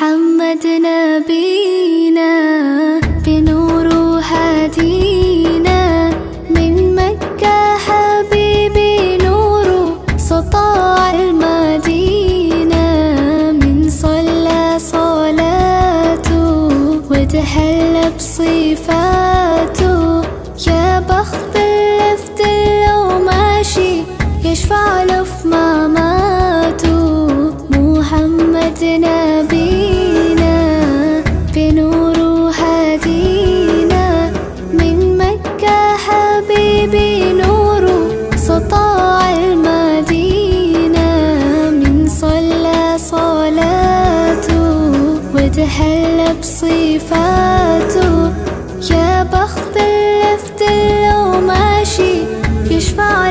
محمد نبينا بنور هدينا من مكة حبيبي نور سطاع المدينة من صلى صلاته وتحلى بصفاته يا بخت اللفت لو ماشي يشفع له في مماته محمد نبينا بنور هدينا من مكة حبيبي نور سطاع المدينة من صلى صلاته وتحلى بصفاته يا بخت اللفت لو ماشي يشفع